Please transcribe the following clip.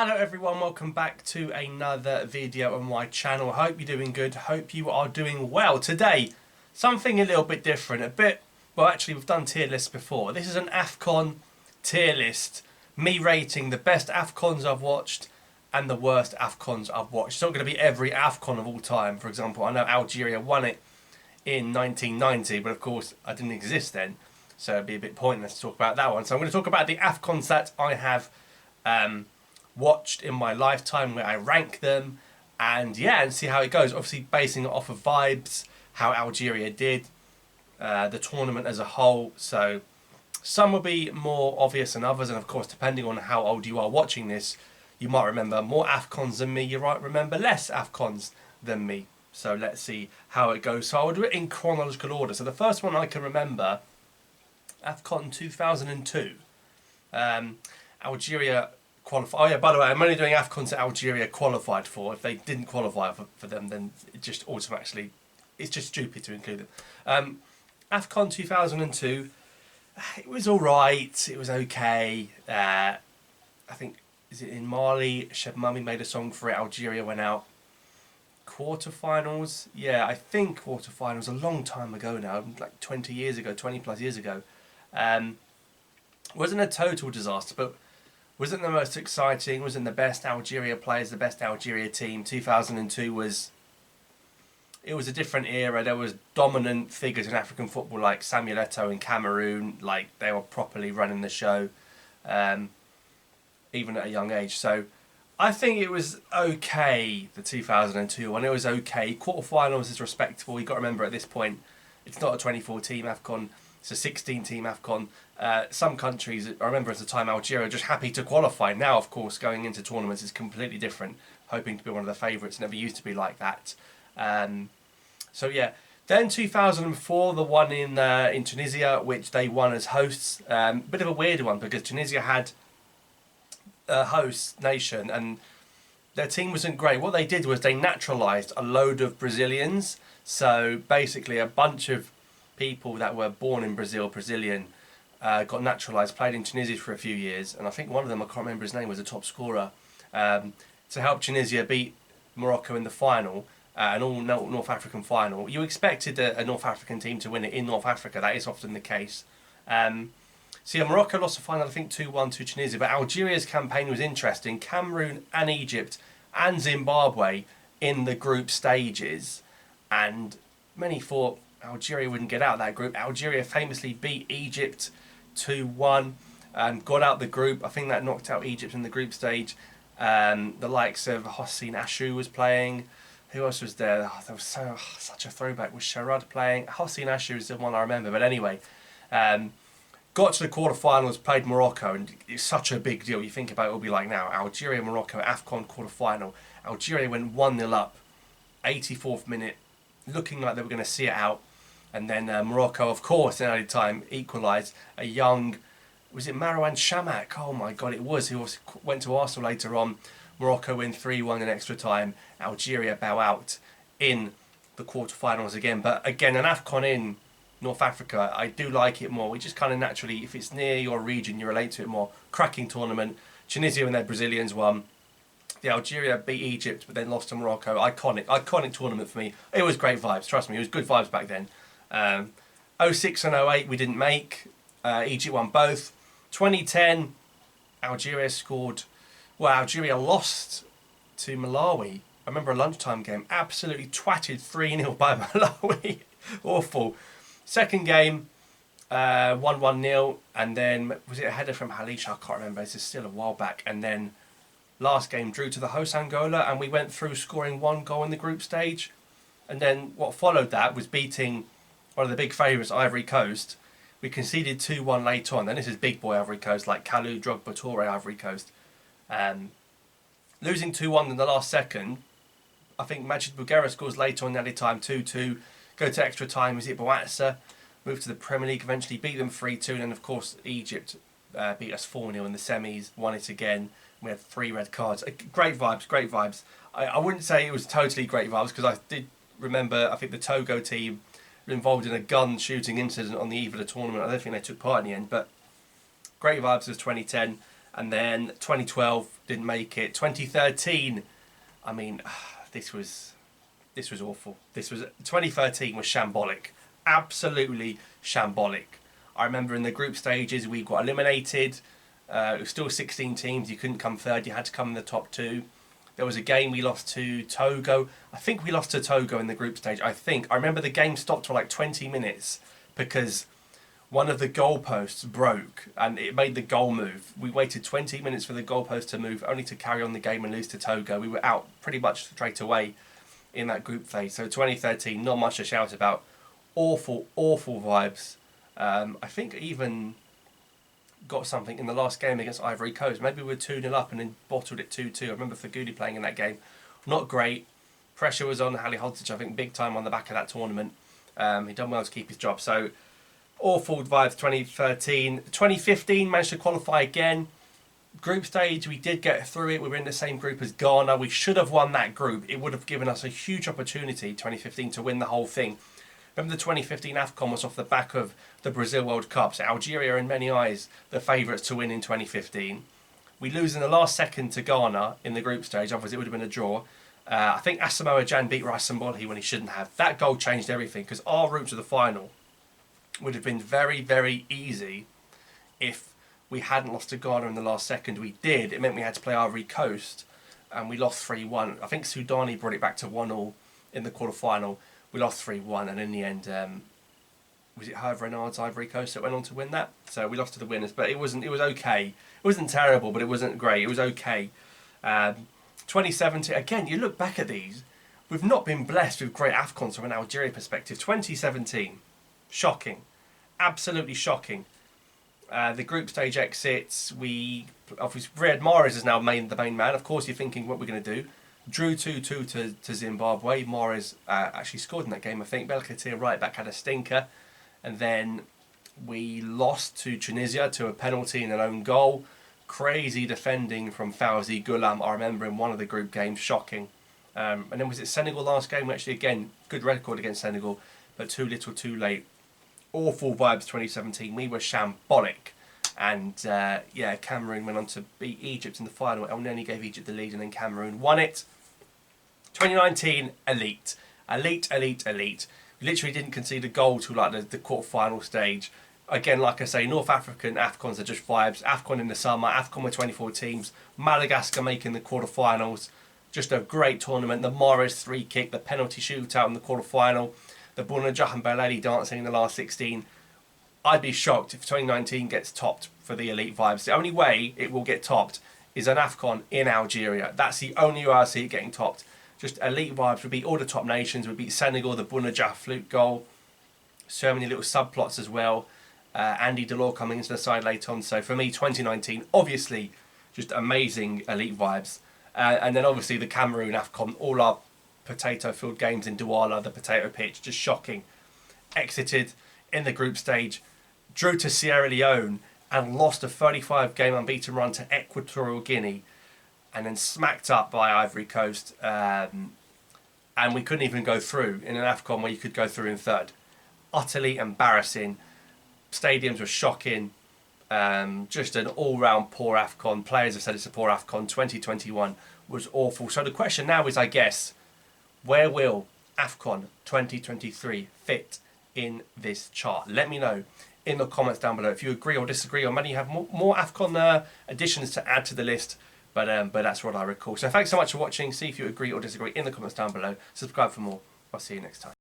Hello everyone, welcome back to another video on my channel. Hope you're doing good, hope you are doing well. Today, something a little bit different, well actually we've done tier lists before. This is an AFCON tier list, me rating the best AFCONs I've watched and the worst AFCONs I've watched. It's not going to be every AFCON of all time. For example, I know Algeria won it in 1990, but of course I didn't exist then, so it'd be a bit pointless to talk about that one. So I'm going to talk about the AFCONs that I have watched in my lifetime, where I rank them, and see how it goes. Obviously basing it off of vibes, how Algeria did, the tournament as a whole. So some will be more obvious than others, and of course depending on how old you are watching this, you might remember more AFCONs than me, you might remember less AFCONs than me. So let's see how it goes. So I'll do it in chronological order. So the first one I can remember, AFCON 2002. Algeria qualified. Oh yeah, by the way, I'm only doing AFCONs that Algeria qualified for. If they didn't qualify for them, then it just automatically, it's just stupid to include them. AFCON 2002, it was alright, it was okay. I think, is it in Mali? Chaibi made a song for it, Algeria went out. Quarterfinals, yeah, I think quarterfinals, a long time ago now, like 20 years ago, 20 plus years ago. Wasn't a total disaster, but wasn't the most exciting, wasn't the best Algeria players, the best Algeria team. 2002 was, it was a different era. There was dominant figures in African football like Samuel Eto'o in Cameroon, like they were properly running the show, even at a young age. So I think it was okay, the 2002 one. It was okay. Quarterfinals is respectable. You've got to remember at this point, it's not a 24-team AFCON, it's a 16-team AFCON. Some countries, I remember at the time, Algeria were just happy to qualify. Now, of course, going into tournaments is completely different. Hoping to be one of the favourites, never used to be like that. So yeah. Then 2004, the one in Tunisia, which they won as hosts. Bit of a weird one because Tunisia had a host nation and their team wasn't great. What they did was they naturalised a load of Brazilians. So basically a bunch of people that were born in Brazil, Brazilian, got naturalised, played in Tunisia for a few years, and I think one of them, I can't remember his name, was a top scorer, to help Tunisia beat Morocco in the final, an all North African final. You expected a North African team to win it in North Africa, that is often the case. So yeah, Morocco lost the final, I think 2-1 to Tunisia, but Algeria's campaign was interesting. Cameroon and Egypt and Zimbabwe in the group stages, and many thought Algeria wouldn't get out of that group. Algeria famously beat Egypt 2-1 and got out the group. I think that knocked out Egypt in the group stage. The likes of Hossein Ashu was playing. Who else was there? Oh, there was such a throwback. Was Sharad playing? Hossein Ashu is the one I remember. But anyway, got to the quarterfinals, played Morocco, and it's such a big deal. You think about it, it'll be like now, Algeria, Morocco, AFCON quarterfinal. Algeria went 1-0 up, 84th minute, looking like they were going to see it out. And then Morocco, of course, in early time, equalised. A young, was it Marouane Chamakh? Oh my God, it was. He went to Arsenal later on. Morocco win 3-1 in extra time. Algeria bow out in the quarterfinals again. But again, an AFCON in North Africa, I do like it more. We just kind of naturally, if it's near your region, you relate to it more. Cracking tournament. Tunisia and their Brazilians won. The Algeria beat Egypt, but then lost to Morocco. Iconic tournament for me. It was great vibes, trust me. It was good vibes back then. 06 and 08 we didn't make. Egypt won both. 2010, Algeria scored. Well, Algeria lost to Malawi. I remember a lunchtime game. Absolutely twatted 3-0 by Malawi. Awful. Second game, 1-1-0. And then, was it a header from Halish? I can't remember. This is still a while back. And then last game drew to the host Angola, and we went through scoring 1 goal in the group stage. And then what followed that was beating one of the big favourites, Ivory Coast. We conceded 2-1 late on. Then this is big boy Ivory Coast, like Kalou, Drogba, Touré, Ivory Coast. Losing 2-1 in the last second. I think Majid Bougherra scores later on, nearly time 2-2. Go to extra time, is it Bouatsa? Move to the Premier League, eventually beat them 3-2. And then of course Egypt beat us 4-0 in the semis, won it again. We had 3 red cards. Great vibes, great vibes. I wouldn't say it was totally great vibes, because I did remember, I think the Togo team were involved in a gun shooting incident on the eve of the tournament. I don't think they took part in the end, but great vibes as 2010. And then 2012 didn't make it. 2013, I mean, this was awful. 2013 was shambolic, absolutely shambolic. I remember in the group stages we got eliminated. It was still 16 teams. You couldn't come third. You had to come in the top 2. There was a game we lost to Togo. I think we lost to Togo in the group stage. I remember the game stopped for like 20 minutes because one of the goalposts broke and it made the goal move. We waited 20 minutes for the goalpost to move, only to carry on the game and lose to Togo. We were out pretty much straight away in that group phase. So 2013, not much to shout about. Awful, awful vibes. I think even got something in the last game against Ivory Coast. Maybe we were 2-0 up and then bottled it 2-2. I remember Fagoudi playing in that game. Not great. Pressure was on Halilhodžić, I think, big time on the back of that tournament. He done well to keep his job. So awful vibes 2013. 2015 managed to qualify again. Group stage, we did get through it. We were in the same group as Ghana. We should have won that group. It would have given us a huge opportunity, 2015, to win the whole thing. Remember the 2015 AFCON was off the back of the Brazil World Cup. So Algeria, in many eyes, the favourites to win in 2015. We lose in the last second to Ghana in the group stage. Otherwise, it would have been a draw. I think Asamoah Gyan beat Raisamboli when he shouldn't have. That goal changed everything because our route to the final would have been very, very easy if we hadn't lost to Ghana in the last second. We did. It meant we had to play Ivory Coast and we lost 3-1. I think Soudani brought it back to 1-1 in the quarter-final. We lost 3-1 and in the end, was it Hervé Renard's Ivory Coast that went on to win that? So we lost to the winners, but it was okay. It wasn't terrible, but it wasn't great. It was okay. 2017, again, you look back at these, we've not been blessed with great AFCONs from an Algeria perspective. 2017, shocking. Absolutely shocking. The group stage exits, obviously Riyad Mahrez is now the main man. Of course, you're thinking what we're going to do. Drew 2-2 to Zimbabwe. Mahrez actually scored in that game, I think. Belkatir right back had a stinker. And then we lost to Tunisia to a penalty and an own goal. Crazy defending from Fawzi Ghulam, I remember, in one of the group games. Shocking. And then was it Senegal last game? Actually, again, good record against Senegal, but too little too late. Awful vibes 2017. We were shambolic. And yeah, Cameroon went on to beat Egypt in the final. El Neni gave Egypt the lead and then Cameroon won it. 2019, elite. Elite, elite, elite. We literally didn't concede a goal till like the quarter-final stage. Again, like I say, North African AFCONs are just vibes. AFCON in the summer, AFCON with 24 teams. Madagascar making the quarter-finals. Just a great tournament. The Mahrez free-kick, the penalty shootout in the quarter-final. The Bounedjah and Belali dancing in the last 16. I'd be shocked if 2019 gets topped for the elite vibes. The only way it will get topped is an AFCON in Algeria. That's the only way I see it getting topped. Just elite vibes. Would beat all the top nations. Would beat Senegal, the Bounedjah flute goal. So many little subplots as well. Andy Delors coming into the side later on. So for me, 2019, obviously, just amazing elite vibes. And then obviously the Cameroon AFCON, all our potato-filled games in Douala, the potato pitch, just shocking. Exited in the group stage, drew to Sierra Leone and lost a 35-game unbeaten run to Equatorial Guinea, and then smacked up by Ivory Coast, and we couldn't even go through in an AFCON where you could go through in third. Utterly embarrassing. Stadiums were shocking. Just an all-round poor AFCON. Players have said it's a poor AFCON. 2021 was awful. So the question now is, I guess, where will AFCON 2023 fit in this chart? Let me know in the comments down below if you agree or disagree, or maybe you have more AFCON additions to add to the list. But that's what I recall. So thanks so much for watching. See if you agree or disagree in the comments down below. Subscribe for more. I'll see you next time.